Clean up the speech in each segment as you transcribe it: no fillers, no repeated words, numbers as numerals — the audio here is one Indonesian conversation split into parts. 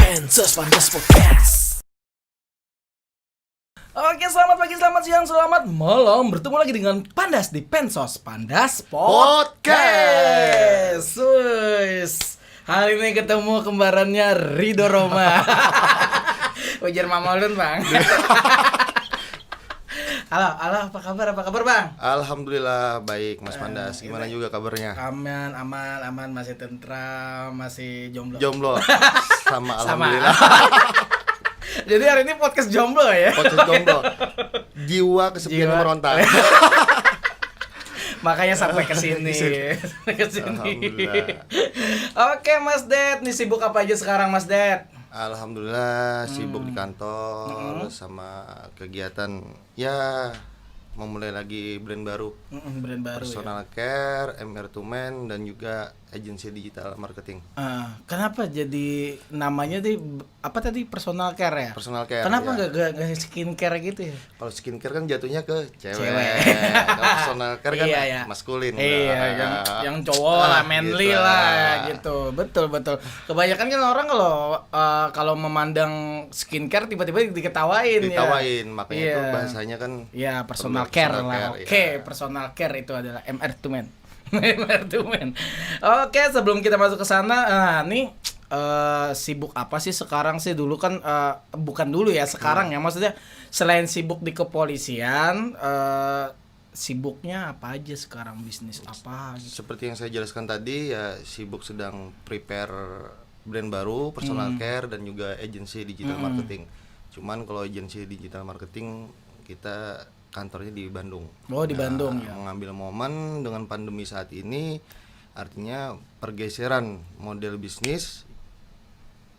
Pensos Pandas Podcast. Oke, selamat pagi, selamat siang, selamat malam. Bertemu lagi dengan Pandas di Pensos Pandas Podcast. Wis. Hari ini ketemu kembarannya Ridho Roma. Ujar Mama Ulun, Bang. Halo, apa kabar Bang? Alhamdulillah baik Mas Pandas. Gimana juga kabarnya? Aman, masih tentram, masih jomblo. Jomblo. Sama alhamdulillah. Jadi hari ini podcast jomblo ya. Podcast jomblo. Jiwa kesepian meronta. Makanya sampai ke sini. Alhamdulillah. Oke, Mas Det, nih sibuk apa aja sekarang, Mas Det? Alhamdulillah sibuk di kantor sama kegiatan ya memulai lagi brand baru. Brand baru Personal ya. care, MR2 Man dan juga agensi digital marketing. Kenapa jadi namanya apa tadi personal care ya? Personal care. Kenapa ya. nggak skincare gitu ya? Kalau skincare kan jatuhnya ke cewek. Cewek. Kalau personal care kan Iya. maskulin. Iya, yang cowok lah, manly gitu. lah gitu. Betul. Kebanyakan kan orang kalau memandang skincare tiba-tiba diketawain ya. Makanya Iya. itu bahasanya kan ya personal care lah. Oke, iya. personal care itu adalah MR2 Man. MR2 Man. Oke, sebelum kita masuk ke sana, nih sibuk apa sih sekarang sih? Dulu kan bukan dulu ya, sekarang ya. Maksudnya selain sibuk di kepolisian, sibuknya apa aja sekarang, bisnis apa gitu. Seperti yang saya jelaskan tadi ya, sibuk sedang prepare brand baru, personal care dan juga agensi digital marketing. Cuman kalau agensi digital marketing kita kantornya di Bandung. Oh, di Bandung ya. Mengambil momen dengan pandemi saat ini, artinya pergeseran model bisnis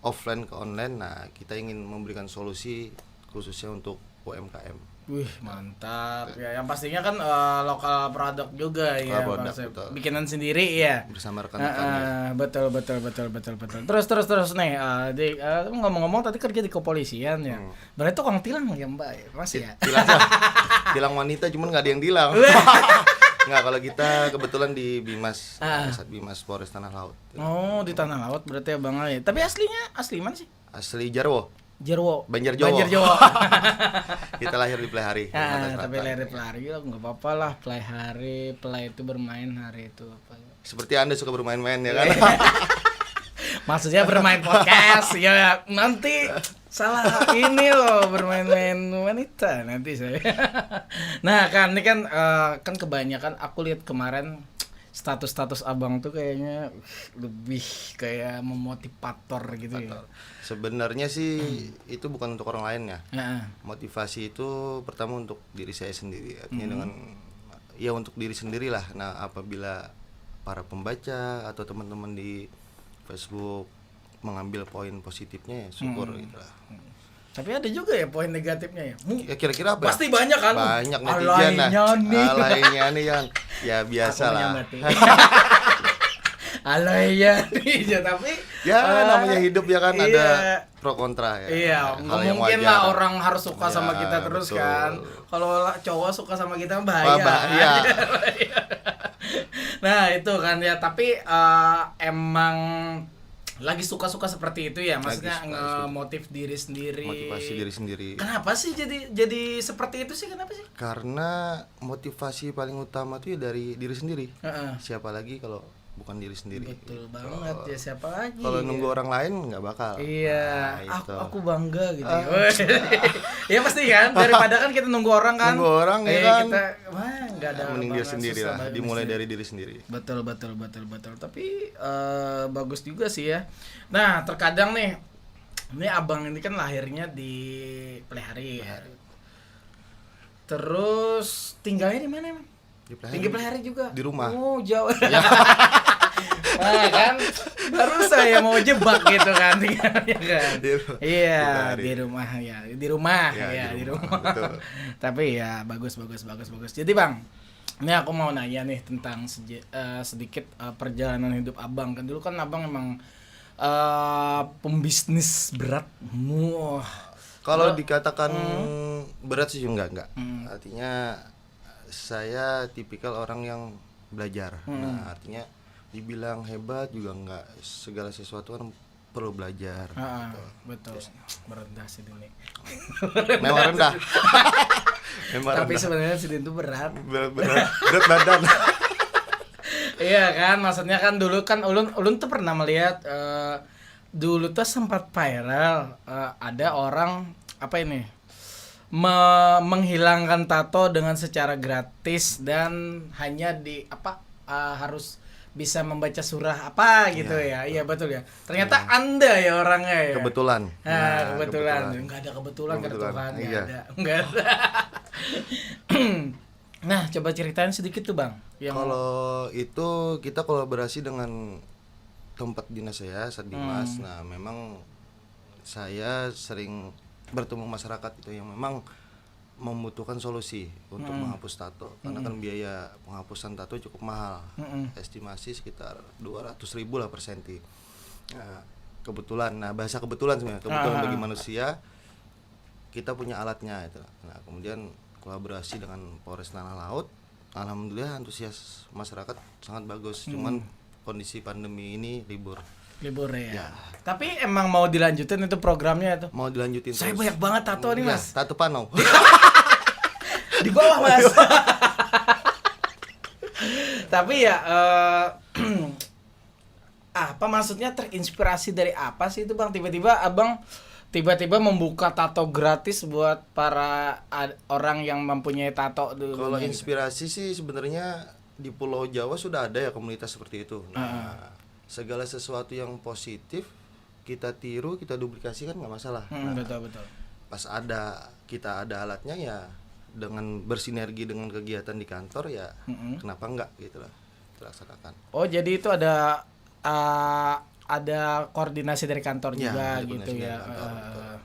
offline ke online. Nah, kita ingin memberikan solusi khususnya untuk UMKM. Wih, mantap ya. Yang pastinya kan lokal produk juga ya, produk, Bang. betul. Bikinan sendiri ya. Bersama rekan-rekannya. Betul. Terus nih, ngomong-ngomong tadi kerja di kepolisian ya. Berarti tukang tilang ya, Mbak? Ya? Masih ya? Tilang wanita cuman nggak ada yang tilang. Nggak, kalau kita kebetulan di Bimas, Bimas Polres Tanah Laut. Oh, di Tanah Laut berarti ya, Bang. Ya. Tapi asli mana sih? Asli Jarwo. Banjar Jawa. Jawa. Kita lahir di Pelahari. Tapi lahir di Pelahari ya nggak apa-apa lah. Pelai itu bermain hari itu apa? Seperti Anda suka bermain-main ya kan? Maksudnya bermain podcast ya, nanti salah ini loh, bermain-main wanita nanti saya. Nah kan ini kan kan kebanyakan aku lihat kemarin status abang tuh kayaknya lebih kayak memotivator gitu ya. Sebenarnya sih itu bukan untuk orang lain ya. Motivasi Motivasi itu pertama untuk diri saya sendiri, artinya dengan ya untuk diri sendirilah. Nah, apabila para pembaca atau teman-teman di Facebook mengambil poin positifnya ya syukur gitu lah. Tapi ada juga ya poin negatifnya ya. Ya kira-kira apa? Pasti banyak kan? Banyak netizen lah. Alainya nih kan. Ya biasa lah. Alainya nih ya, tapi ya namanya hidup ya kan, ada pro kontra ya. Iya, nggak mungkin lah orang harus suka sama kita terus, betul. Kan. Kalau cowok suka sama kita bahaya. Bahaya. Nah, itu kan ya, tapi emang lagi suka-suka seperti itu ya, maksudnya nge-motiv diri sendiri. Motivasi diri sendiri. Kenapa sih jadi seperti itu sih? Kenapa sih? Karena motivasi paling utama tuh ya dari diri sendiri. Siapa lagi kalau bukan diri sendiri. Betul banget ya, siapa lagi? Kalau nunggu orang lain nggak bakal. Iya, aku bangga gitu. Ya pasti kan, daripada kan kita nunggu orang kan. Nunggu orang ya kan. Kita nggak ada. Mending diri sendiri lah, dimulai dari diri sendiri. Betul. Tapi bagus juga sih ya. Nah, terkadang nih, ini abang ini kan lahirnya di Pelahari. Terus tinggalnya di mana emang? Tinggi Pelahari juga. Di rumah. Oh, jauh. Nah kan, baru saya mau jebak gitu kan, tinggalnya kan. Iya, di rumah. Betul. Tapi ya bagus. Jadi Bang, ini aku mau nanya nih tentang sedikit perjalanan hidup abang. Kan dulu kan abang emang pembisnis berat. Kalau dikatakan berat sih enggak. Artinya saya tipikal orang yang belajar. Nah, artinya dibilang hebat juga enggak, segala sesuatu kan perlu belajar. Ah, gitu. betul. Merendah sih ini. Memang rendah. Memang Tapi rendah. sebenarnya Sidin itu berat. Berat badan. Iya kan, maksudnya kan dulu kan ulun tuh pernah melihat dulu tuh sempat viral ada orang apa ini menghilangkan tato dengan secara gratis dan hanya di harus bisa membaca surah apa gitu ya. Iya betul ya. Ternyata Anda ya orangnya ya. Kebetulan. Kebetulan. Enggak ada kebetulan kan Tuhan, enggak Iya. ada. Enggak ada. Nah, coba ceritain sedikit tuh, Bang. Kalau itu kita kolaborasi dengan tempat dinas saya, Sadimas. Nah, memang saya sering bertemu masyarakat itu yang memang membutuhkan solusi untuk menghapus tato karena kan biaya penghapusan tato cukup mahal. Estimasi sekitar 200.000 lah per senti. Nah, bahasa kebetulan sebenarnya, kebetulan bagi manusia kita punya alatnya itu. Nah, kemudian kolaborasi dengan Polres Tanah Laut. Alhamdulillah antusias masyarakat sangat bagus. Cuman kondisi pandemi ini libur ya. Tapi emang mau dilanjutin itu programnya itu. mau dilanjutin Saya terus. banyak banget tato nih, Ya, Mas. tato panau. Di bawah, Mas. Tapi ya apa maksudnya terinspirasi dari apa sih itu, Bang? Tiba-tiba membuka tato gratis buat para orang yang mempunyai tato dulu. Kalau inspirasi sih sebenarnya di Pulau Jawa sudah ada ya komunitas seperti itu. Nah, segala sesuatu yang positif kita tiru, kita duplikasi kan nggak masalah. Betul. Pas kita ada alatnya ya dengan bersinergi dengan kegiatan di kantor ya kenapa enggak gitu lah dilaksanakan. Oh, jadi itu ada koordinasi dari kantor Ya, juga ada gitu koordinasi ya. dari kantor, betul.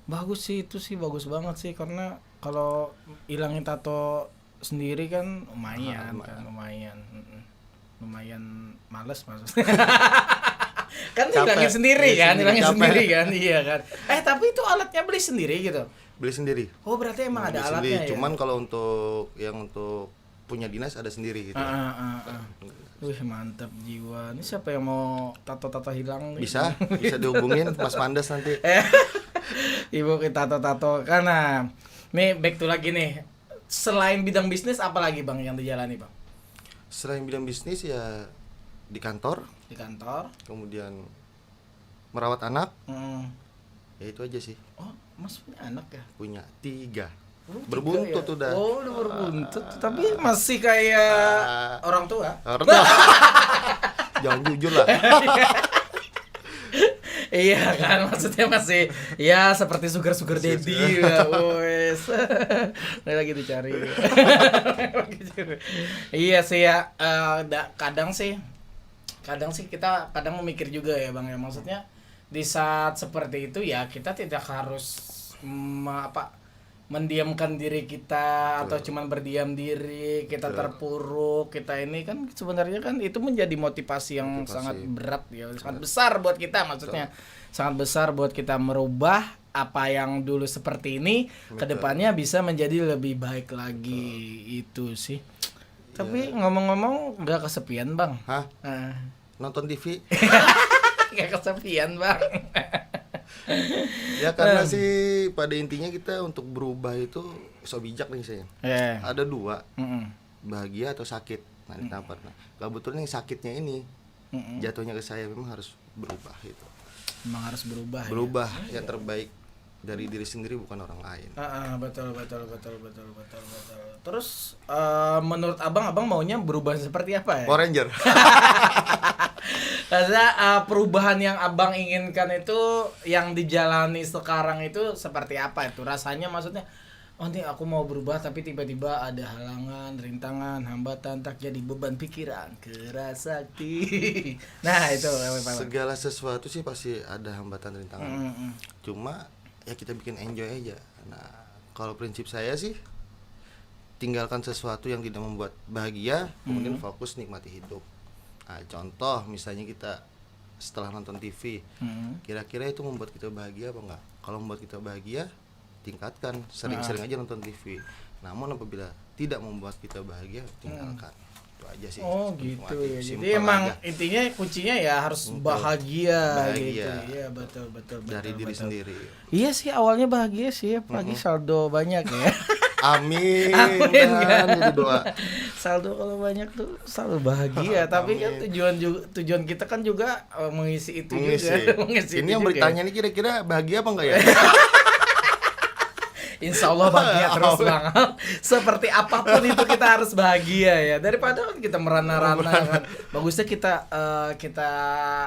Bagus sih itu sih, bagus banget sih karena kalau hilangin tato sendiri kan lumayan. Lumayan males maksudnya. Kan Capek. hilangin sendiri Iya, kan, hilangin capek. sendiri kan, iya kan. Tapi itu alatnya beli sendiri gitu. Beli sendiri. Oh, berarti emang ada Beli alatnya sendiri. ya. Cuman kalau untuk punya dinas ada sendiri gitu. Wih, mantap jiwa. Ini siapa yang mau tato-tato hilang nih? Bisa dihubungin Mas Mandas nanti. Ibu kita tato-tato. Karena nih back to lagi nih. Selain bidang bisnis apa lagi, Bang, yang dijalani, Bang? Selain bidang bisnis ya di kantor, Di kantor. kemudian merawat anak, Hmm. ya itu aja sih. Oh, Mas punya anak ya? Punya 3. Oh, Berbuntut tiga ya? udah. Oh, udah berbuntut. Tapi masih kayak orang tua. Jangan jujur lah. Iya kan, maksudnya masih ya seperti sugar daddy ya, wes. Lagi dicari. Iya sih ya, kadang sih kita kadang memikir juga ya, Bang, ya, maksudnya di saat seperti itu ya kita tidak harus mendiamkan diri kita atau cuman berdiam diri, kita terpuruk, kita ini kan sebenarnya kan itu menjadi motivasi yang sangat berat ya, sangat besar buat kita, maksudnya sangat besar buat kita merubah apa yang dulu seperti ini kedepannya bisa menjadi lebih baik lagi. Itu sih. Tapi ngomong-ngomong nggak kesepian, Bang? Hah? Nonton TV? Nggak kesepian, Bang. Ya karena sih pada intinya kita untuk berubah itu so bijak nih saya. Ada 2, bahagia atau sakit. Nah, ditampar. Nah, kebetulan yang sakitnya ini jatuhnya ke saya memang harus berubah itu. Memang harus berubah. Berubah yang terbaik dari diri sendiri bukan orang lain. Betul. Terus menurut abang maunya berubah seperti apa ya? Power Ranger. Karena perubahan yang abang inginkan itu yang dijalani sekarang itu seperti apa itu rasanya, maksudnya oh nih aku mau berubah tapi tiba-tiba ada halangan, rintangan, hambatan, tak jadi beban pikiran, kerasakti. Nah itu segala sesuatu sih pasti ada hambatan, rintangan. Cuma ya kita bikin enjoy aja. Nah kalau prinsip saya sih tinggalkan sesuatu yang tidak membuat bahagia, kemudian fokus nikmati hidup. Nah, contoh misalnya kita setelah nonton TV, kira-kira itu membuat kita bahagia apa enggak? Kalau membuat kita bahagia, tingkatkan, sering-sering aja nonton TV. Namun apabila tidak membuat kita bahagia, tinggalkan. Itu aja sih. Oh gitu ya. Jadi Simple emang aja. intinya kuncinya ya harus bahagia Bahagia. gitu. Iya betul betul Dari betul, diri betul. sendiri. Iya sih awalnya bahagia sih, apalagi saldo banyak ya. Amin. Amin, kan, kan? jadi doa. Saldo kalau banyak tuh selalu bahagia, tapi kan tujuan kita kan juga mengisi itu Mengisi. juga. Mengisi Ini itu yang juga. bertanya nih kira-kira bahagia apa enggak ya? Insya Allah bahagia terus bang. Seperti apapun itu kita harus bahagia ya. Daripada kan kita merana-rana kan. Bagusnya kita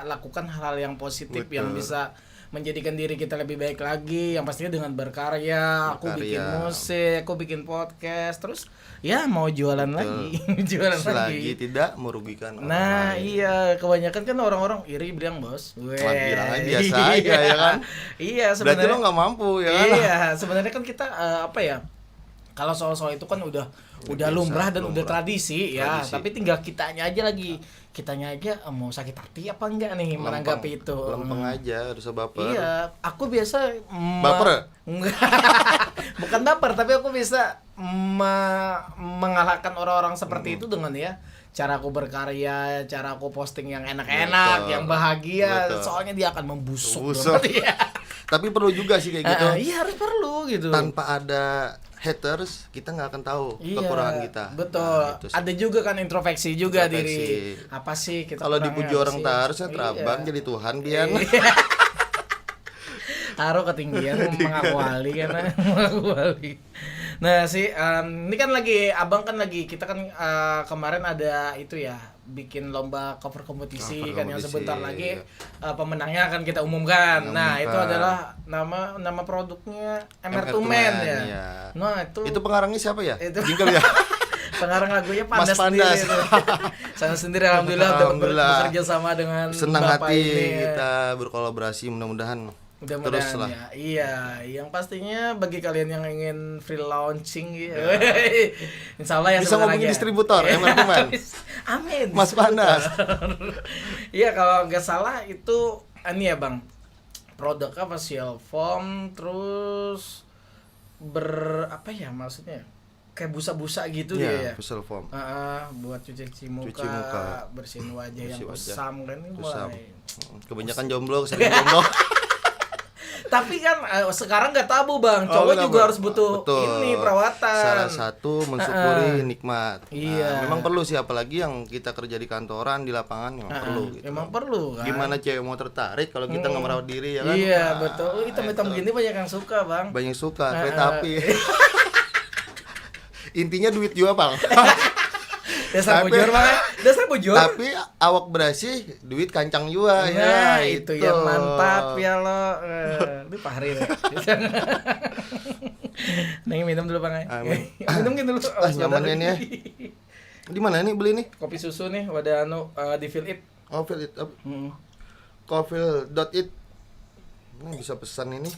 lakukan hal-hal yang positif. Betul. Yang bisa menjadikan diri kita lebih baik lagi. Yang pastinya dengan berkarya. Aku bikin musik, aku bikin podcast. Terus ya mau jualan lagi. Jualan Selagi lagi. tidak merugikan orang Nah lain. iya, kebanyakan kan orang-orang iri bilang bos. Wah, bilang aja biasa aja ya kan. Iya Berarti sebenarnya. lo nggak mampu ya kan? Iya, sebenarnya kan kita apa ya? Kalau soal-soal itu kan udah biasa, lumrah dan udah lumrah. tradisi ya. Tradisi. Tapi tinggal kitanya aja lagi. Kitanya aja mau sakit hati apa enggak nih menanggapi itu. Lempeng aja, harus baper. Iya, aku biasa Baper? Enggak. Bukan baper, tapi aku bisa mengalahkan orang-orang seperti itu dengan ya cara aku berkarya, cara aku posting yang enak-enak, Betul. yang bahagia. Betul. Soalnya dia akan membusuk. Membusuk. Iya. Tapi perlu juga sih kayak gitu. Iya harus perlu gitu. Tanpa ada haters, kita nggak akan tahu kekurangan kita. Betul. Nah, itu sih. Ada juga kan introspeksi juga Introspeksi. diri. Apa sih kita Kalau kurangnya dipuji apa orang sih? tak harusnya terabang Iya. jadi Tuhan Bian. Iya. Taruh ketinggian mengaku wali kan. Mengaku wali. Nah ini kan lagi abang kan lagi kita kan kemarin ada itu ya bikin lomba cover kompetisi Cover kan yang kompetisi, sebentar lagi iya. Pemenangnya akan kita umumkan. Nah itu Umumkan. adalah nama produknya MR2 MR2 Man Man, ya. iya. Nah itu pengarangnya siapa ya? Itu. Jingkel ya. pengarang lagunya Mas Pandas Pandas. sendiri itu. Saya sendiri alhamdulillah udah Alhamdulillah. bekerja sama dengan Senang Bapak hati ini. kita berkolaborasi mudah-mudahan Mudah-mudahan terus lah. ya. Iya, yang pastinya bagi kalian yang ingin free launching gitu. Insya Allah ya Bisa sebentar ngomongin lagi ya. distributor, MR teman. Amin. Mas Pandas. Iya, kalau nggak salah itu ini ya, Bang. Produknya facial foam terus apa ya maksudnya? Kayak busa-busa gitu dia ya. facial foam. Buat cuci muka, Cuci muka. bersihin wajah yang Bersih wajah. kusam kan ini Kusam. mulai. Kebanyakan jomblo, sering jomblo. Tapi kan sekarang nggak tabu bang, Oh, cowok nggak, juga Bang. harus butuh Betul. ini perawatan. Salah satu mensyukuri nikmat. Iya. Memang perlu sih, apalagi yang kita kerja di kantoran, di lapangan memang perlu gitu. Emang perlu kan. Gimana cewek mau tertarik kalau kita nggak merawat diri ya kan? Iya Nah, betul. Hitam-hitam itu. begini banyak yang suka bang. Banyak suka, kereta api. Intinya duit juga bang. Dasar Tapi- bujur bang. Dasar bujur. Tapi awak bersih, duit kancang juga. Nah ya, itu yang mantap ya lo. Itu Fahri deh. Neng minum dulu bang. Amin. Minum dulu. Nyamannya nih ya. Di mana nih beli nih? Kopi susu nih, wadah di Feel It. Coffee Coffee.it. Ini bisa pesan ini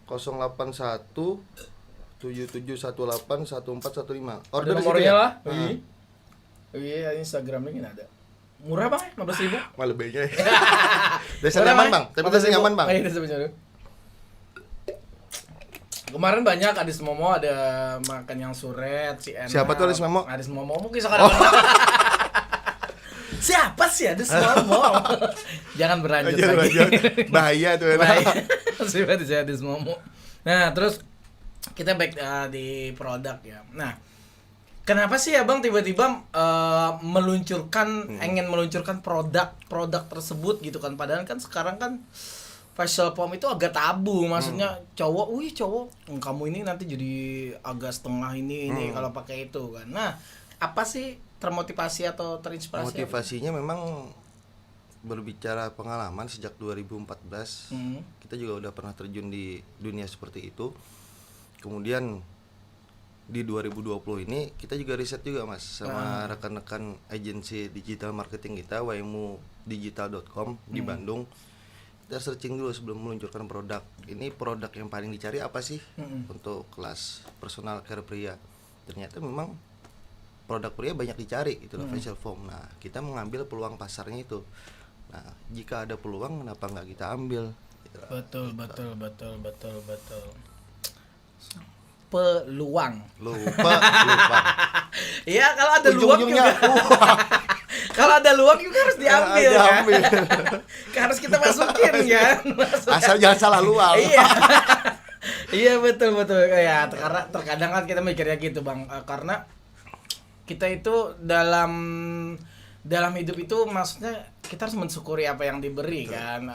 081 7718 1415. Ada Order di situ nomornya ya? lah. Nah. Iya, Instagramnya ini ada. Murah bang, 15.000. Malah B-nya. Desa nyaman bang, tapi desa nyaman bang. Iya, desa nyaman. Kemarin banyak Adis Momo ada makan yang suret, si Enak. Siapa tuh Adis Momo? Adis Momo mungkin sekarang. Siapa sih Adis Momo? Jangan berlanjut lagi. Bahaya tuh enak. Siapa sih Adis Momo? Nah, terus kita back di produk ya. Nah, kenapa sih abang tiba-tiba ingin meluncurkan produk tersebut gitu kan? Padahal kan sekarang kan facial foam itu agak tabu, maksudnya cowok, kamu ini nanti jadi agak setengah ini kalau pakai itu kan. Nah, apa sih termotivasi atau terinspirasi? Motivasinya memang berbicara pengalaman sejak 2014. Kita juga udah pernah terjun di dunia seperti itu. Kemudian di 2020 ini kita juga riset juga mas sama rekan-rekan agensi digital marketing kita waimudigital.com di Bandung. Kita searching dulu sebelum meluncurkan produk. Ini produk yang paling dicari apa sih untuk kelas personal care pria. Ternyata memang produk pria banyak dicari gitu loh, facial foam. Nah kita mengambil peluang pasarnya itu. Nah jika ada peluang kenapa nggak kita ambil gitu loh. Betul. peluang. Lupa. Iya, kalau ada luang Ujung-ujungnya, juga. Kalau ada luang juga harus diambil kan. diambil. Harus kita masukin kan. Asal jangan salah luang. Iya. Iya betul. Ya, karena terkadang kan kita mikirnya gitu, Bang. Karena kita itu dalam hidup itu maksudnya kita harus mensyukuri apa yang diberi kan.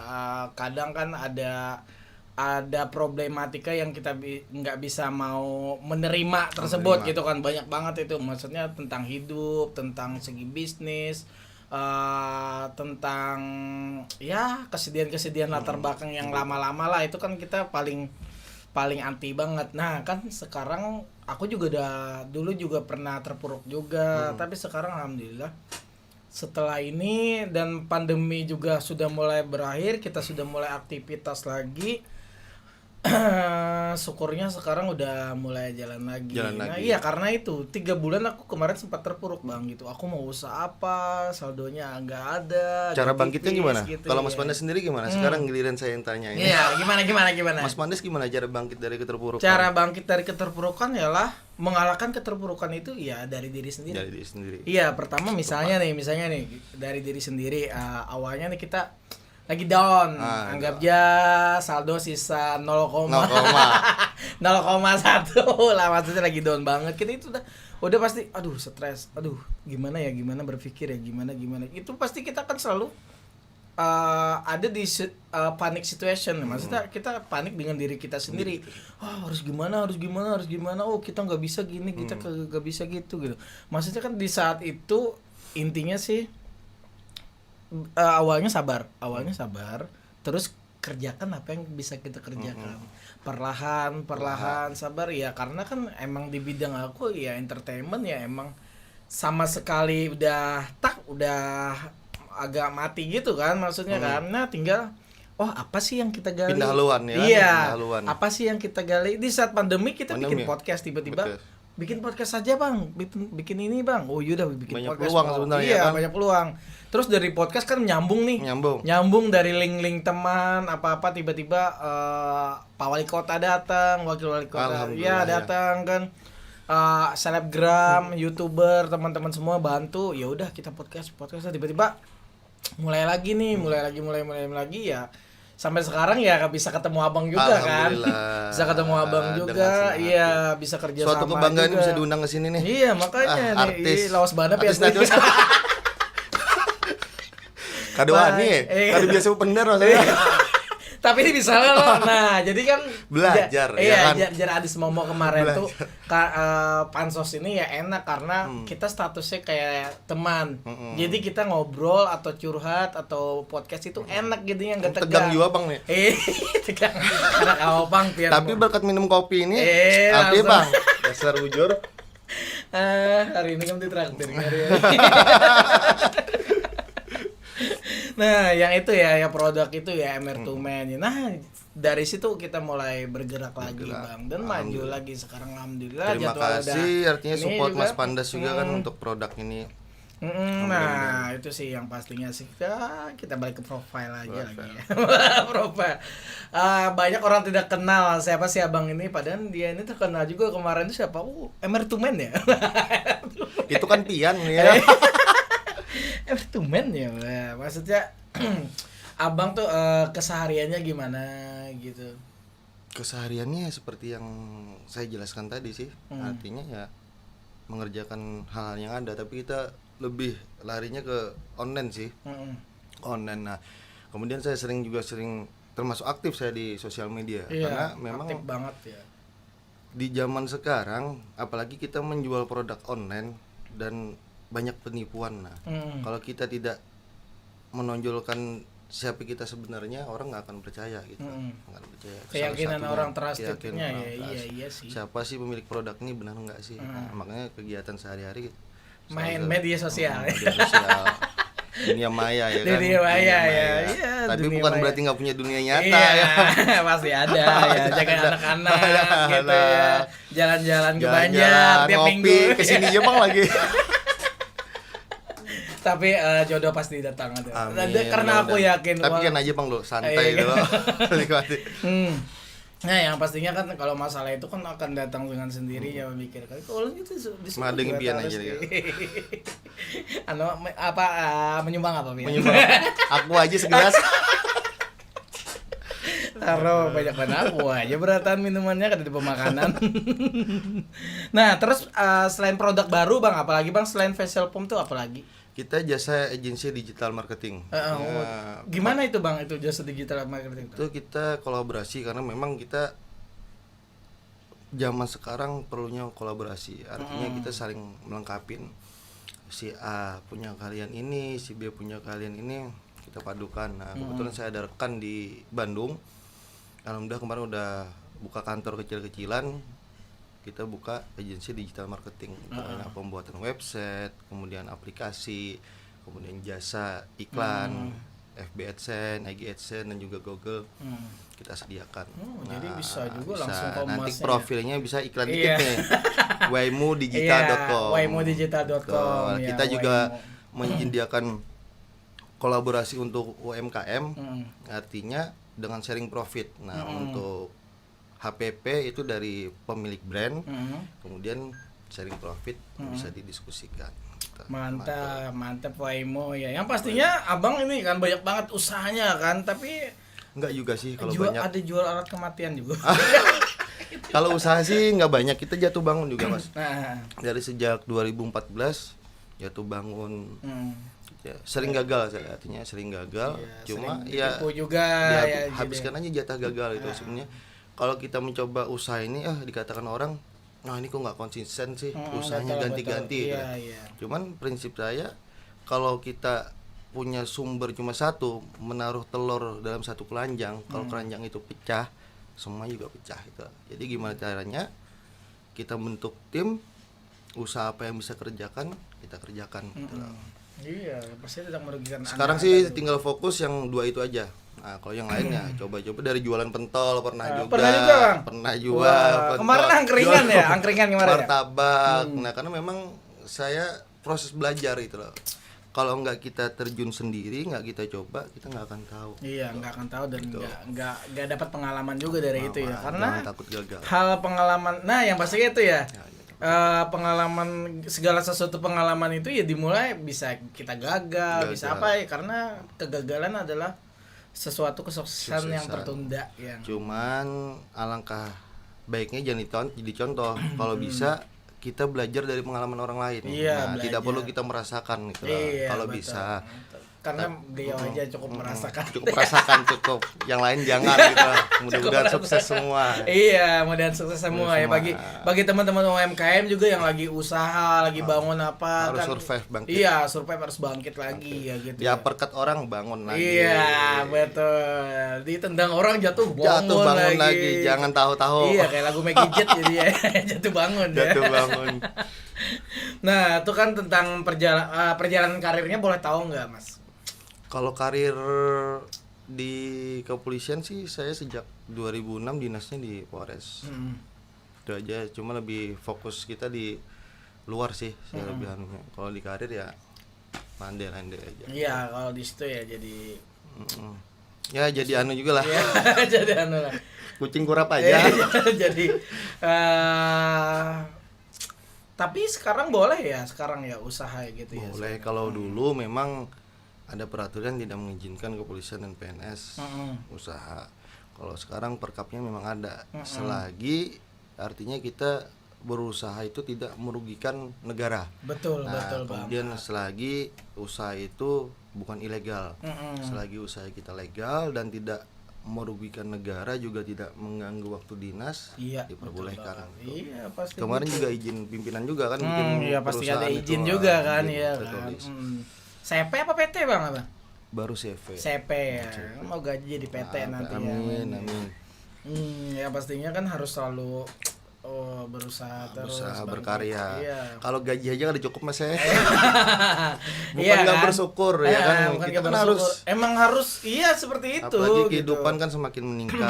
Kadang kan ada problematika yang kita nggak bisa mau menerima tersebut gitu kan, banyak banget itu, maksudnya tentang hidup, tentang segi bisnis, tentang ya kesedihan latar belakang yang lama-lama lah, itu kan kita paling anti banget. Nah kan sekarang aku juga dulu juga pernah terpuruk juga, tapi sekarang alhamdulillah setelah ini dan pandemi juga sudah mulai berakhir, kita sudah mulai aktivitas lagi. Syukurnya sekarang udah mulai jalan lagi. Nah iya, karena itu 3 bulan aku kemarin sempat terpuruk, Bang, gitu. Aku mau usaha apa, saldonya nggak ada. Cara bangkitnya gimana? Gitu, Kalau ya. Mas Pandes sendiri gimana? Sekarang giliran saya yang tanya ini. Iya, gimana? Mas Pandes gimana cara bangkit dari keterpurukan? Cara bangkit dari keterpurukan ialah mengalahkan keterpurukan itu ya dari diri sendiri. Dari diri sendiri. Iya, pertama misalnya nih dari diri sendiri. Awalnya nih kita lagi down, anggap aja saldo sisa 0,1 lah, maksudnya lagi down banget. Kita itu udah pasti aduh stres, gimana berpikir ya gimana itu pasti kita kan selalu ada di panic situation. Maksudnya kita panik dengan diri kita sendiri. Harus gimana, oh kita nggak bisa gini, kita nggak bisa gitu. Maksudnya kan di saat itu intinya sih awalnya sabar, terus kerjakan apa yang bisa kita kerjakan, perlahan sabar ya, karena kan emang di bidang aku ya entertainment ya, emang sama sekali udah agak mati gitu kan, maksudnya kan. Nah tinggal apa sih yang kita gali, pindah haluan ya. Iya, apa sih yang kita gali di saat pandemi. Kita bikin ya? podcast tiba-tiba bikin podcast saja, Bang, bikin ini, Bang. Yaudah bikin banyak podcast. Peluang sebenarnya. Iya, kan? banyak peluang. Terus dari podcast kan nyambung dari link-link teman apa-apa, tiba-tiba Pak Wali Kota datang, Wakil Wali Kota datang kan, selebgram, YouTuber, teman-teman semua bantu. Ya udah kita podcast tiba-tiba mulai lagi ya. Sampai sekarang ya bisa ketemu abang juga kan. Bisa ketemu abang juga. Iya, bisa kerja sama. Suatu kebanggaan juga. Bisa diundang ke sini nih. Iya, makanya artis. Lawas banget ya. Kadoan nih. Kado biasa bener maksudnya. Tapi ini bisa loh. Nah, jadi kan belajar ya kan. Iya, Adis Momo kemarin tuh pansos ini ya enak karena kita statusnya kayak teman. Jadi kita ngobrol atau curhat atau podcast itu enak gitu ya, enggak tegang. Tegang juga, Bang nih. Tegang. Anak abang pian. Tapi berkat minum kopi ini, tapi Bang, dasar bujur. Hari ini kan ditraktir hari. Nah, yang itu ya produk itu ya MR2 Man. Nah, dari situ kita mulai bergerak lagi, Bang, dan maju lagi sekarang alhamdulillah. Terima kasih, artinya support Mas Pandas juga kan untuk produk ini. Nah, itu sih yang pastinya sih. Kita balik ke profile aja lagi ya. Profile. Banyak orang tidak kenal siapa sih abang ini, padahal dia ini terkenal juga kemarin itu siapa? MR2 Man ya. Itu kan Pian ya. Tumen ya, maksudnya abang tuh kesehariannya gimana gitu? Kesehariannya seperti yang saya jelaskan tadi sih, artinya ya mengerjakan hal-hal yang ada, tapi kita lebih larinya ke online sih, online. Nah, kemudian saya sering termasuk aktif saya di sosial media, karena memang aktif banget ya. Di zaman sekarang, apalagi kita menjual produk online dan banyak penipuan. Nah, kalau kita tidak menonjolkan siapa kita sebenarnya, orang nggak akan percaya gitu. Nggak percaya. Keyakinan orang trustednya iya sih. Siapa sih pemilik produk ini, benar nggak sih? Nah, makanya kegiatan sehari-hari main media sosial. Dunia maya ya kan. Dunia maya ya. Tapi bukan berarti nggak punya dunia nyata ya. Pasti ada ya. Jaga anak-anak gitu ya. Jalan-jalan ke Banjar tiap minggu. Kesini aja Bang lagi. Tapi jodoh pasti datang ada. Karena aku yakin. Tapi kan aja Bang lo santai dulu. Nah, yang pastinya kan kalau masalah itu kan akan datang dengan sendirinya memikirkan. Kalau gitu disebut Madeng juga pian harus aja dia. anu apa menyumbang apa Pian? Menyumbang aku aja segelas. Taruh banyak banget aku aja beratan minumannya kan di pemakanan. Nah, terus selain produk baru Bang, apalagi Bang selain facial foam tuh apalagi? Kita jasa agensi digital marketing. Gimana itu Bang itu jasa digital marketing itu? Itu kita kolaborasi karena memang kita zaman sekarang perlunya kolaborasi. Artinya kita saling melengkapin. Si A punya kalian ini, si B punya kalian ini, kita padukan. Nah, kebetulan saya ada rekan di Bandung. Alhamdulillah kemarin udah buka kantor kecil-kecilan. Kita buka agensi digital marketing untuk pembuatan website, kemudian aplikasi, kemudian jasa iklan, FB AdSense, IG AdSense dan juga Google kita sediakan. Jadi bisa juga bisa. langsung kemasnya. Nanti profilnya bisa iklan dikit Iya. nih. waimudigital.com. waimudigital.com. Betul. Kita juga menyediakan kolaborasi untuk UMKM. Artinya dengan sharing profit. Nah, untuk HPP itu dari pemilik brand, kemudian sharing profit bisa didiskusikan. Mantap Waimo ya. Yang pastinya Abang ini kan banyak banget usahanya kan, tapi Enggak juga sih kalau jual, banyak. ada jual alat kematian juga. Kalau usaha sih nggak banyak, kita jatuh bangun juga Mas. Nah, Dari sejak 2014 jatuh bangun. Ya, sering gagal saya, artinya sering gagal. Cuma ya tipu juga ya, habiskan aja jatah gagal itu sebenarnya. Kalau kita mencoba usaha ini dikatakan orang, nah ini kok nggak konsisten sih, usahanya ganti-ganti. Iya, gitu. iya. Cuman prinsip saya kalau kita punya sumber cuma satu, menaruh telur dalam satu keranjang, kalau keranjang itu pecah, semua juga pecah gitu. Jadi gimana caranya kita bentuk tim, usaha apa yang bisa kerjakan, kita kerjakan gitu loh. Iya, pasti tidak merugikan. Sekarang sih tinggal fokus yang dua itu aja. Nah, kalau yang lainnya coba-coba dari jualan pentol pernah juga. Pernah juga, Bang? Pernah jual. Wah, kemarin angkringan ya, angkringan kemarin ya? Martabak. Nah, karena memang saya proses belajar itu loh. Kalau nggak kita terjun sendiri, nggak kita coba, kita nggak akan tahu. Iya, nggak akan tahu dan nggak dapat pengalaman juga dari itu ya. Karena jangan takut gagal. hal pengalaman, nah yang pastinya itu ya. Pengalaman, segala sesuatu pengalaman itu ya dimulai bisa kita gagal. Bisa apa ya, karena kegagalan adalah sesuatu kesuksesan yang tertunda yang. Cuman alangkah baiknya jangan jadi contoh. Kalau bisa kita belajar dari pengalaman orang lain. Iya, tidak perlu kita merasakan gitu. Iya, kalau betul. bisa. Karena beliau aja cukup merasakan. Cukup. Yang lain jangan gitu. Mudah-mudahan sukses semua. Iya, mudah-mudahan sukses semua ya bagi teman-teman UMKM juga yang lagi usaha, lagi bangun apa harus kan. survive bangkit. Iya, survive harus bangkit lagi ya gitu. Ya perkat orang bangun lagi. Iya, betul. Ditendang orang jatuh bangun lagi. Jangan tahu-tahu. Iya, kayak lagu Maggie Jet jadi ya. Jatuh bangun ya. Jatuh bangun. Nah, itu kan tentang perjalanan karirnya, boleh tahu nggak, Mas? Kalau karir di kepolisian sih saya sejak 2006 dinasnya di Polres. Itu aja, cuma lebih fokus kita di luar sih, saya lebih anunya. Kalau di karir ya landai-landai aja. Iya, kalau di situ ya jadi ya jadi anu juga lah. Iya, jadi anu lah. Kucing kurap aja. Jadi tapi sekarang boleh ya, sekarang ya usaha gitu ya. Boleh, kalau dulu memang ada peraturan tidak mengizinkan kepolisian dan PNS usaha. Kalau sekarang perkapnya memang ada. Selagi artinya kita berusaha itu tidak merugikan negara. Betul, betul Bang. Kemudian selagi usaha itu bukan ilegal. Selagi usaha kita legal dan tidak merugikan negara, juga tidak mengganggu waktu dinas, diperbolehkan. Iya, pasti. Kemarin gitu. juga izin pimpinan juga kan bikin iya, pasti ada perusahaan izin itu, juga kan ya kan. tertulis. CP apa PT Bang apa? Baru CV. CP ya. Mau gaji jadi PT nanti ya. Amin. Ya pastinya kan harus selalu berusaha terus berkarya. Iya. Kalau gaji aja kan udah cukup Mas ya. Bukan Iya, nggak kan? bersyukur ya kan. Bukan Kita nggak kan bersyukur. Emang harus seperti itu. apalagi gitu. kehidupan kan semakin meningkat.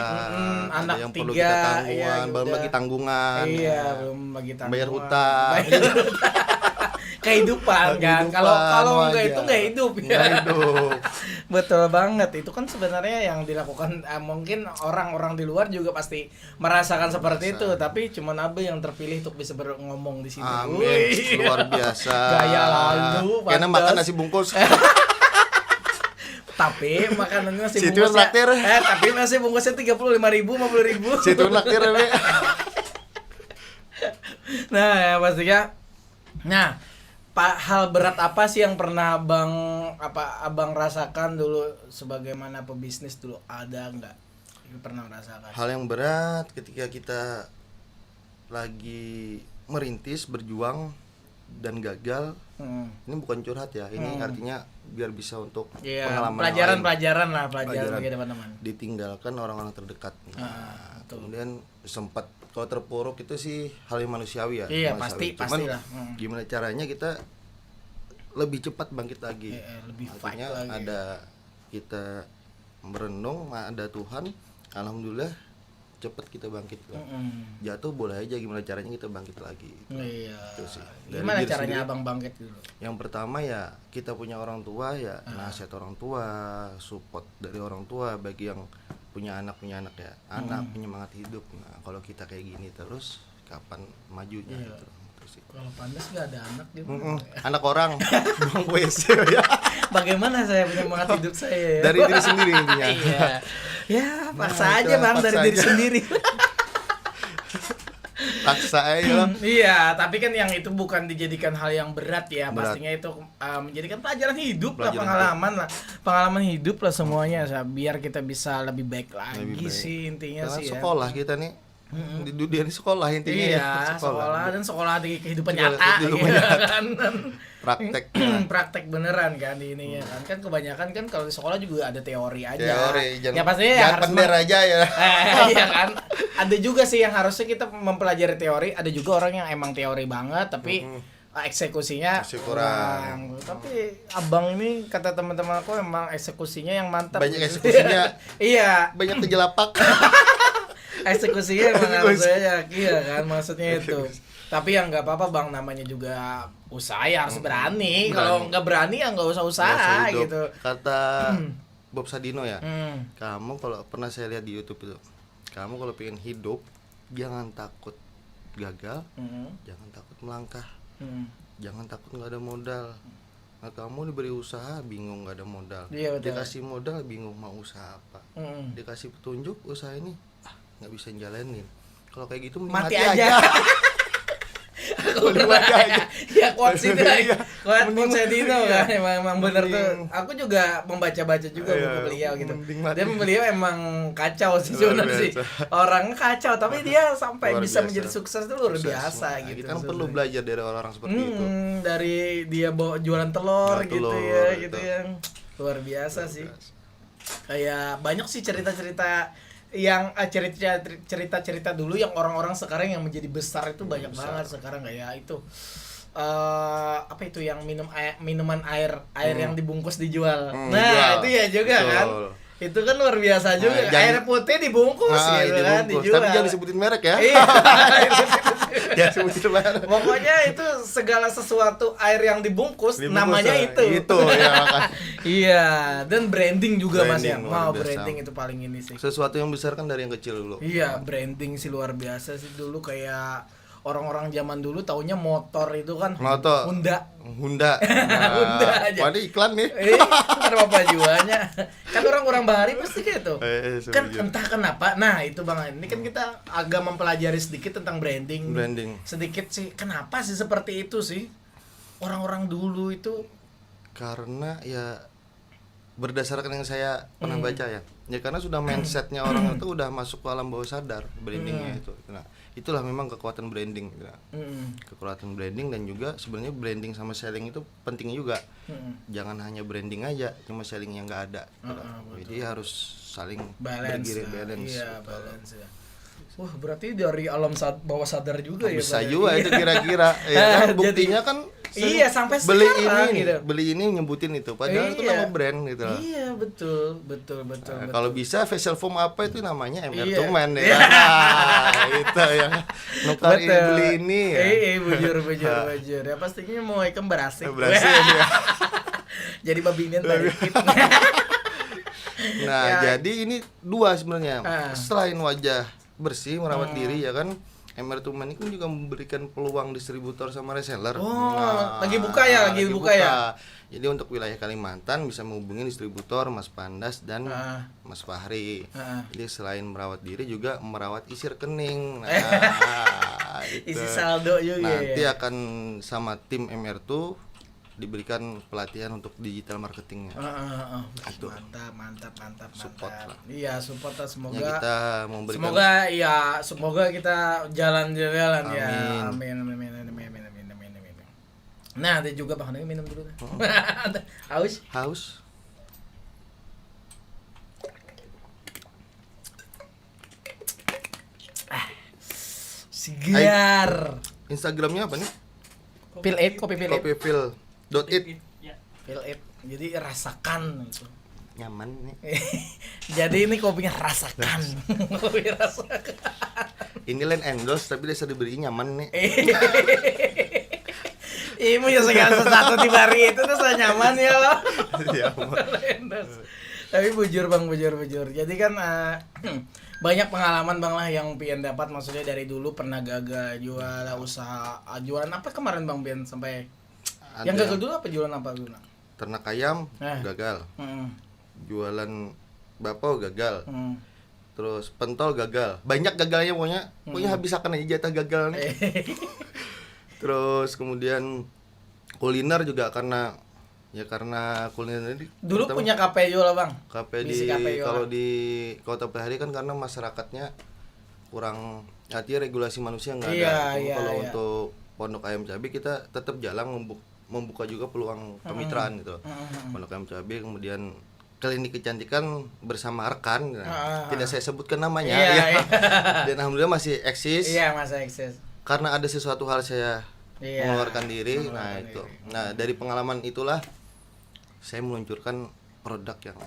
Anak ada yang 3, perlu kita tanggungan, iya, belum udah. lagi tanggungan. Iya, belum bagi tanggungan. Bayar hutang. kehidupan kan. Kalau enggak itu enggak hidup ya. Nggak hidup. Betul banget. Itu kan sebenarnya yang dilakukan mungkin orang-orang di luar juga pasti merasakan seperti itu, tapi cuman Abe yang terpilih untuk bisa ngomong di sini. Amin. Wih. Luar biasa. Gaya lalu. Karena makan nasi bungkus. Tapi makanannya nasi Situ bungkusnya. naktir. Tapi nasi bungkusnya 35.000, 50.000. Situ naktir we. Nah, ya pastinya. Nah, hal berat apa sih yang pernah abang rasakan dulu sebagaimana pebisnis dulu, ada nggak? Pernah merasakan? Hal yang berat ketika kita lagi merintis, berjuang dan gagal. Ini bukan curhat ya, ini artinya biar bisa untuk pengalaman pelajaran bagi teman-teman. Ditinggalkan orang-orang terdekat. Kemudian sempat kalau terpuruk itu sih hal yang manusiawi ya. Iya, manusiawi. pastilah. Gimana caranya kita lebih cepat bangkit lagi? Lebih fight artinya lagi. ada kita merenung, ada Tuhan, alhamdulillah cepat kita bangkit. Jatuh boleh aja, gimana caranya kita bangkit lagi. Iya. Itu sih. Gimana caranya abang bangkit dulu? Yang pertama ya kita punya orang tua ya, nasihat orang tua, support dari orang tua bagi yang punya anak ya, anak penyemangat hidup. Nah kalau kita kayak gini terus kapan majunya gitu. Terus itu. Kalau Pandas nggak ada anak gitu. Anak orang buang WC ya. Bagaimana saya penyemangat hidup saya ya? Dari diri sendiri intinya. Iya. Ya, paksa Nah, aja Bang, dari paksa diri aja. sendiri. Paksa aja lah. Iya, tapi kan yang itu bukan dijadikan hal yang berat ya. Berat. Pastinya itu menjadikan pelajaran hidup lah, Pelajaran pengalaman hidup lah semuanya, biar kita bisa lebih baik lagi Lebih baik. sih intinya Karena sih ya. sekolah kita nih di dunia ini sekolah intinya. Iya, ya. sekolah dan sekolah di kehidupan Sekolah nyata, di kehidupan gitu nyata. kan. Praktek. Praktek beneran kan di ininya kan. Kan kebanyakan kan kalau di sekolah juga ada teori aja. Teori, Ya pastinya ya jangan harus pender aja ya. iya kan. Ada juga sih yang harusnya kita mempelajari teori, ada juga orang yang emang teori banget tapi eksekusinya Masih kurang. Tapi abang ini kata teman-teman aku emang eksekusinya yang mantap. Banyak eksekusinya. Iya. Banyak kejelapak. Eksekusinya emang harus banyak, iya kan maksudnya itu. Tapi yang nggak apa-apa Bang, namanya juga usaha ya harus berani. Kalau nggak berani ya nggak usah usaha Hidup. gitu. Kata Bob Sadino ya, Hmm. kamu kalau pernah saya lihat di YouTube itu, kamu kalau pengen hidup jangan takut gagal, jangan takut melangkah, jangan takut nggak ada modal. Nah kamu diberi usaha bingung nggak ada modal, Iya, betul. dikasih modal bingung mau usaha apa, dikasih petunjuk usaha ini nggak bisa jalanin. Kalau kayak gitu mending Mati aja. Aku percaya. Ya quotes itu Iya. quotes Sedino kan emang bener tuh. Mending. Aku juga membaca-baca juga Iya, buku beliau gitu. mending mati. Dia beliau emang kacau sih Luar sebenarnya sih. biasa. Orangnya kacau tapi dia sampai Luar bisa biasa. menjadi sukses itu luar Sukses. biasa Nah, gitu. kita kan perlu sebenarnya. belajar dari orang-orang seperti itu. Dari dia bawa jualan telur Jualan gitu telur, ya, gitu. gitu yang luar biasa sih. Biasa. Kayak banyak sih cerita-cerita yang cerita-cerita dulu yang orang-orang sekarang yang menjadi besar itu banyak banget sekarang kayak itu apa itu yang minuman air yang dibungkus dijual. Nah, dijual. itu ya juga Betul. kan. Itu kan luar biasa juga. jangan- Air putih dibungkus gitu kan, dibungkus. dijual. Tapi jangan disebutin merek ya. Iya. Jangan sebutin merek. Pokoknya itu segala sesuatu air yang dibungkus, Dibungkus, namanya itu. Itu ya makanya. Iya, dan branding juga Mas ya. Branding luar Mau biasa. branding itu paling ini sih. Sesuatu yang besar kan dari yang kecil dulu. Iya, branding sih luar biasa sih dulu kayak orang-orang zaman dulu taunya motor itu kan Motor. Honda. Honda. Honda aja. Waduh iklan nih. Kan apa jualnya? Kan orang-orang bahari pasti gitu. Kan setuju. entah kenapa. Nah, itu Bang, ini kan kita agak mempelajari sedikit tentang branding. Branding. Sedikit sih. Kenapa sih seperti itu sih? Orang-orang dulu itu Karena ya berdasarkan yang saya pernah baca ya. Ya karena sudah mindsetnya orang itu udah masuk ke alam bawah sadar brandingnya itu. Nah, itulah memang kekuatan branding. Nah, kekuatan branding dan juga sebenarnya branding sama selling itu penting juga. Jangan hanya branding aja, cuma selling yang nggak ada. Jadi harus saling balance. balance. Iya, balance ya. Wah, berarti dari alam bawah sadar juga ya. Bisa Bang? juga Iya. itu kira-kira. Ya kan Jadi- buktinya kan Iya, sampai beli sekarang ini gitu. beli ini nyebutin itu padahal itu nama brand gitu loh. Iya, betul. Nah, kalau bisa facial foam apa itu namanya MR Iya. Tumen ya. Iya. Nah, itu yang nukar ini, Betul. beli ini ya. Bujur. Ya pastinya mau ikan berasik. Berhasil ya. Jadi babi ini balik. Nah, Ya. jadi ini dua sebenarnya. Ah. Selain wajah bersih, merawat diri ya kan. MR Tumen ini juga memberikan peluang distributor sama reseller. Oh, lagi buka ya. Jadi untuk wilayah Kalimantan bisa menghubungi distributor Mas Pandas dan Ah. Mas Fahri. Ah. Jadi selain merawat diri juga merawat isi rekening. Nah, itu. Isi saldo juga Nanti ya. akan sama tim MR tuh diberikan pelatihan untuk digital marketingnya. Gitu. Mantap. Support lah. Iya, support lah, semoga. Ya, kita memberikan Semoga kita jalan-jalan ya. Amin. Amin. Nah, ada juga Bang, minum dulu. Haus? haus. Segar. Instagramnya apa nih? Pil it, kopi pil it. Coffeefeel.it. Pil it. Jadi rasakan gitu. Nyaman nih. Jadi ini kopinya rasakan. Kopi rasakan. Ini lain endorse tapi dia diberi nyaman nih. Imu ya segala sesuatu di bari itu tuh saya nyaman ya loh. Ya, Tapi bujur bang, bujur. Jadi kan banyak pengalaman bang lah yang Pian dapat, maksudnya dari dulu pernah gagal jual usaha, jualan apa kemarin bang Pian sampai ada yang gagal dulu apa jualan apa dulu? ternak ayam Eh. gagal. Hmm. Jualan bakpao gagal. Hmm. Terus pentol gagal. Banyak gagalnya pokoknya habis akan aja jatah gagal nih. Terus kemudian kuliner juga karena kuliner ini Dulu pertama punya KPI lah bang. KP Misi KPI kalau di Kota Pelihari kan karena masyarakatnya kurang, artinya regulasi manusia nggak Iya, ada. iya, Kalau iya. untuk Pondok Ayam Cabai kita tetap jalan membuka juga peluang kemitraan gitu. Pondok Ayam Cabai, kemudian klinik kecantikan bersama rekan, tidak saya sebutkan namanya. Iya, iya. Dan alhamdulillah masih eksis. Iya, masa eksis. Karena ada sesuatu hal saya Iya, mengeluarkan diri. Nah mengeluarkan itu. diri. Nah dari pengalaman itulah saya meluncurkan produk yang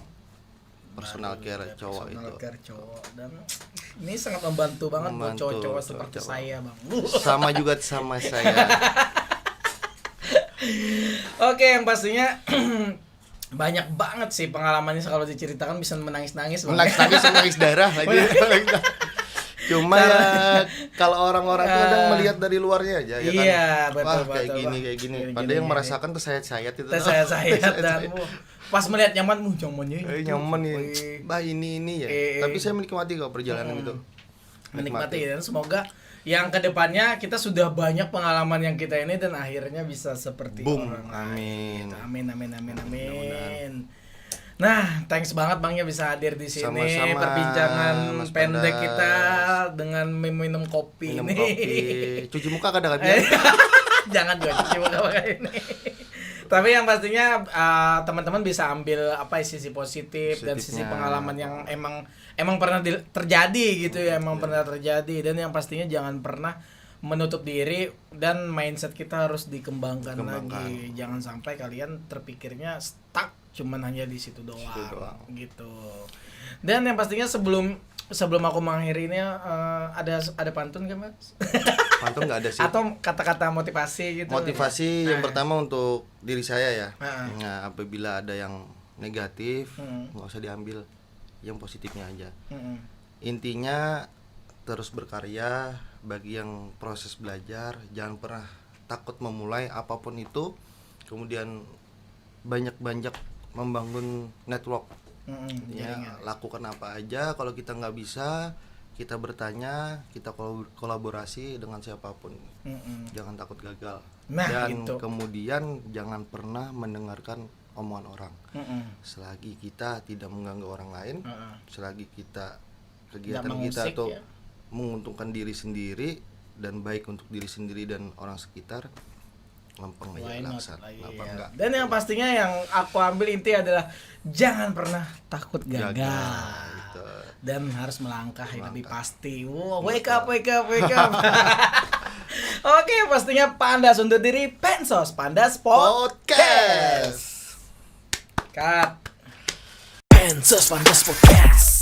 personal care cowok Personal itu. care cowok, dan ini sangat membantu banget buat Membantu cowok-cowok seperti cowok-cowok. saya bang. Sama juga sama saya. Oke, yang pastinya banyak banget sih pengalamannya, kalau diceritakan bisa menangis-nangis bang. Menangis darah lagi. Cuma ya kalau orang-orang tuh kadang melihat dari luarnya aja ya kan. Iya, Wah, betul, kayak betul, gini Bang. kayak gini. Gini, Padahal gini, yang gini. merasakan tuh saya-saya itu. Tes saya dan pas melihat nyaman, nyamannya itu. nyaman nih. Wih. Bah ini ya. Tapi saya menikmati kok perjalanan itu. Menikmati, dan semoga yang kedepannya kita sudah banyak pengalaman yang kita ini dan akhirnya bisa seperti Boom. orang Amin. lain. Amin. Nah, thanks banget Bang ya bisa hadir di sini. Sama-sama, Perbincangan Mas pendek Pandas. kita dengan minum kopi Minum ini. kopi. Cuci muka kadang-kadang. Jangan juga cuci muka pakai ini. Tapi yang pastinya teman-teman bisa ambil apa sisi positif dan sisi Positifnya. pengalaman yang emang pernah terjadi gitu ya, emang pernah terjadi, dan yang pastinya jangan pernah menutup diri dan mindset kita harus dikembangkan lagi. Jangan sampai kalian terpikirnya stuck cuman hanya di situ doang. Gitu. Dan yang pastinya sebelum aku mengakhiri ini ada pantun kan Mas? Pantun nggak ada sih. Atau kata-kata motivasi gitu. Motivasi yang pertama untuk diri saya ya. Nah. Nah, apabila ada yang negatif, Hmm. nggak usah diambil, yang positifnya aja. Mm-mm. Intinya terus berkarya. Bagi yang proses belajar, jangan pernah takut memulai apapun itu. Kemudian banyak-banyak membangun network. Ya, lakukan apa aja. Kalau kita nggak bisa, kita bertanya, kita kolaborasi dengan siapapun. Jangan takut gagal. Nah, Dan gitu. kemudian jangan pernah mendengarkan omongan orang. Selagi kita tidak mengganggu orang lain, selagi kita kegiatan Nggak kita mengusik, tuh ya. menguntungkan diri sendiri dan baik untuk diri sendiri dan orang sekitar, lempeng Why aja not? laksan. Iya. Apa enggak? Dan yang pastinya yang aku ambil inti adalah jangan pernah takut gagal. Gitu. Dan harus melangkah yang lebih pasti. Wow, wake up. Oke, pastinya Pandas untuk diri Pensos Pandas Podcast. Podcast. Cut. Pensos Pandas Podcast.